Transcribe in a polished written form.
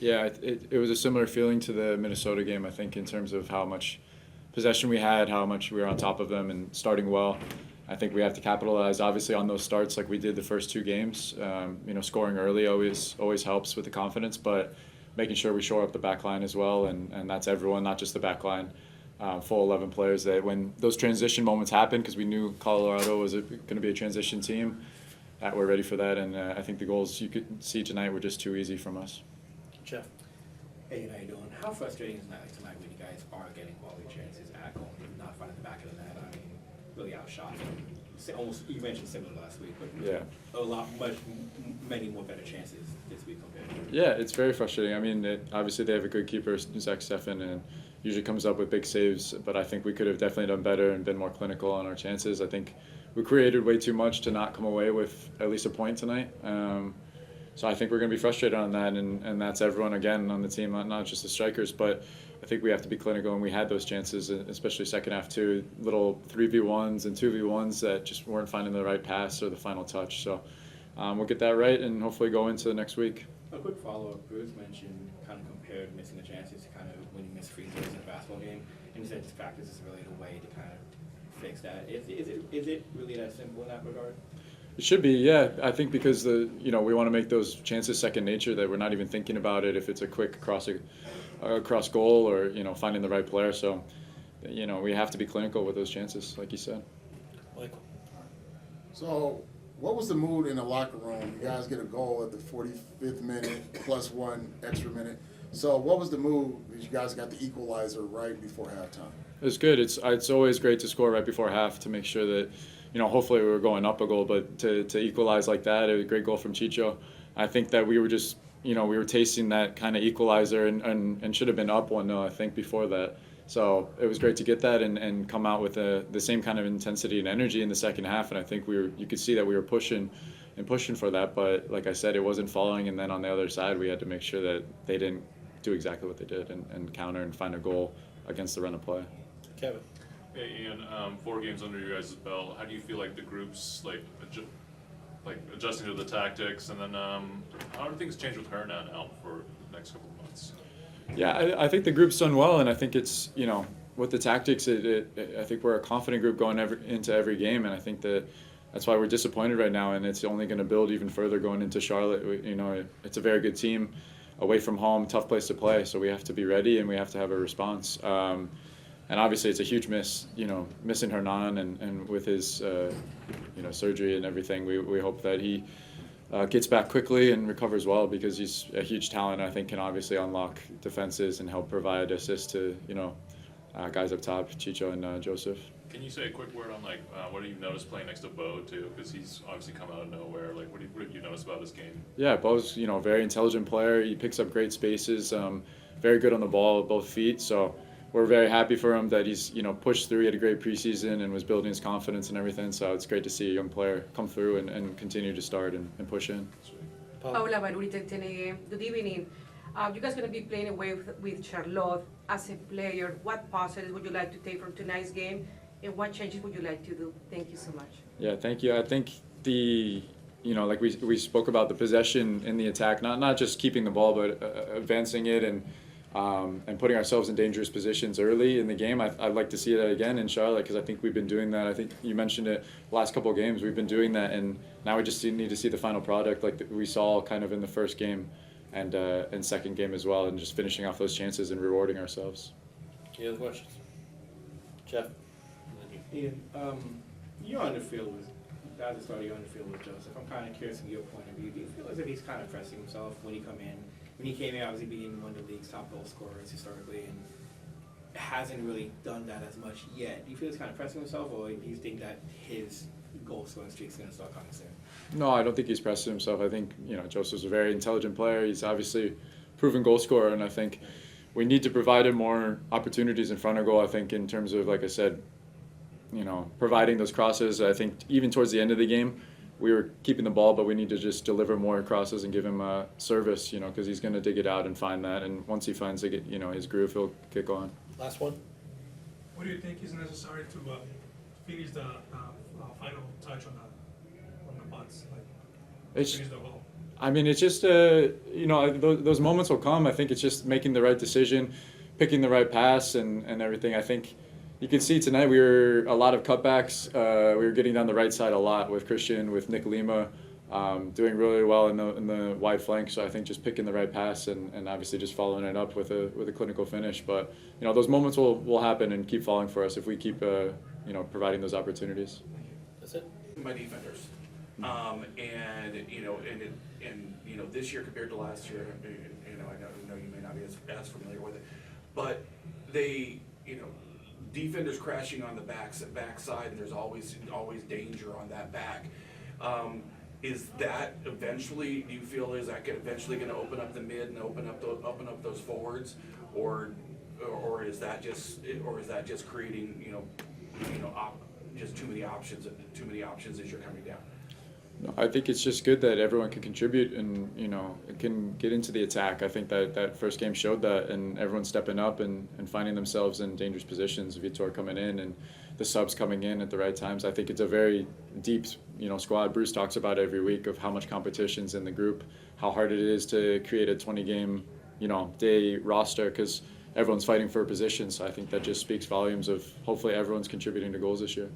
Yeah, it was a similar feeling to the Minnesota game, I think, in terms of how much possession we had, how much we were on top of them and starting well. I think we have to capitalize, obviously, on those starts like we did the first two games. Scoring early always helps with the confidence, but making sure we shore up the back line as well, and that's everyone, not just the back line. Full 11 players that when those transition moments happen, because we knew Colorado was going to be a transition team, that we're ready for that, and I think the goals you could see tonight were just too easy from us. Jeff. Hey, how you doing? How frustrating is it like tonight when you guys are getting quality chances at home, not finding the back of the net? I mean, really outshot. Almost, you mentioned similar last week, but yeah, many more better chances this week compared to. Yeah, it's very frustrating. I mean, obviously they have a good keeper, Zach Steffen, and usually comes up with big saves. But I think we could have definitely done better and been more clinical on our chances. I think we created way too much to not come away with at least a point tonight. So I think we're going to be frustrated on that, and that's everyone again on the team, not just the strikers, but I think we have to be clinical, and we had those chances, especially second half too, little 3v1s and 2v1s that just weren't finding the right pass or the final touch. So we'll get that right and hopefully go into the next week. A quick follow-up, Bruce mentioned kind of compared missing the chances to kind of when you miss free throws in a basketball game, and he said just practice is really the way to kind of fix that. Is it really that simple in that regard? It should be, yeah. I think because we want to make those chances second nature, that we're not even thinking about it if it's a quick cross goal or finding the right player. So we have to be clinical with those chances, like you said. Michael. So what was the mood in the locker room? You guys get a goal at the 45th minute plus one extra minute. So what was the mood as you guys got the equalizer right before halftime? It was good. It's always great to score right before half to make sure that hopefully we were going up a goal, but to equalize like that, it was a great goal from Chicho. I think that we were just, we were tasting that kind of equalizer and should have been up 1-0, I think, before that. So it was great to get that and come out with the same kind of intensity and energy in the second half. And I think you could see that we were pushing for that. But like I said, it wasn't falling. And then on the other side, we had to make sure that they didn't do exactly what they did and counter and find a goal against the run of play. Kevin. Hey Ian, 4 games under your guys' belt. How do you feel like the group's adjusting to the tactics, and then how do things change with her now for the next couple of months? Yeah, I think the group's done well, and I think it's with the tactics, I think we're a confident group going into every game, and I think that's why we're disappointed right now, and it's only going to build even further going into Charlotte. It's a very good team, away from home, tough place to play, so we have to be ready and we have to have a response. And obviously it's a huge miss, missing Hernan and with his, surgery and everything. We hope that he gets back quickly and recovers well, because he's a huge talent. I think can obviously unlock defenses and help provide assists to, guys up top, Chicho and Joseph. Can you say a quick word on what have you noticed playing next to Bo too? Because he's obviously come out of nowhere. What have you noticed about his game? Yeah, Bo's a very intelligent player. He picks up great spaces. Very good on the ball with both feet. So we're very happy for him that he's pushed through. He had a great preseason and was building his confidence and everything. So it's great to see a young player come through and continue to start and push in. Paula Barurita, 10 a.m. Good evening. You guys going to be playing away with Charlotte. As a player, what positives would you like to take from tonight's game, and what changes would you like to do? Thank you so much. Yeah, thank you. I think like we spoke about the possession in the attack, not just keeping the ball, but advancing it and putting ourselves in dangerous positions early in the game. I'd like to see that again in Charlotte, because I think we've been doing that. I think you mentioned it last couple of games. We've been doing that, and now we just need to see the final product like we saw kind of in the first game and second game as well, and just finishing off those chances and rewarding ourselves. Any other questions? Jeff? Ian, you're on the field at the start, you're on the field with Joseph. I'm kind of curious from your point of view. Do you feel as if he's kind of pressing himself when he came in? When he came in, obviously being one of the league's top goal scorers historically, and hasn't really done that as much yet. Do you feel he's kind of pressing himself, or do you think that his goal scoring streak is going to start coming soon? No, I don't think he's pressing himself. I think Joseph's a very intelligent player. He's obviously a proven goal scorer, and I think we need to provide him more opportunities in front of goal. I think in terms of, like I said, providing those crosses. I think even towards the end of the game, we were keeping the ball, but we need to just deliver more crosses and give him a service, because he's going to dig it out and find that. And once he finds his groove, he'll get going. Last one. What do you think is necessary to finish the final touch on the butts, finish the goal? I mean, it's just those moments will come. I think it's just making the right decision, picking the right pass, and everything. I think you can see tonight we were a lot of cutbacks. We were getting down the right side a lot with Christian, with Nick Lima, doing really well in the wide flank. So I think just picking the right pass and obviously just following it up with a clinical finish. But those moments will happen and keep falling for us if we keep providing those opportunities. That's it. My defenders. And this year compared to last year, I know you may not be as familiar with it, but they, defenders crashing on the backside, and there's always danger on that back. Is that eventually, do you feel, is that eventually going to open up the mid and open up those forwards, or is that just creating just too many options as you're coming down? No, I think it's just good that everyone can contribute and can get into the attack. I think that first game showed that, and everyone stepping up and finding themselves in dangerous positions. Vitor coming in and the subs coming in at the right times. I think it's a very deep squad. Bruce talks about every week of how much competition's in the group, how hard it is to create a 20-game day roster because everyone's fighting for a position. So I think that just speaks volumes of hopefully everyone's contributing to goals this year.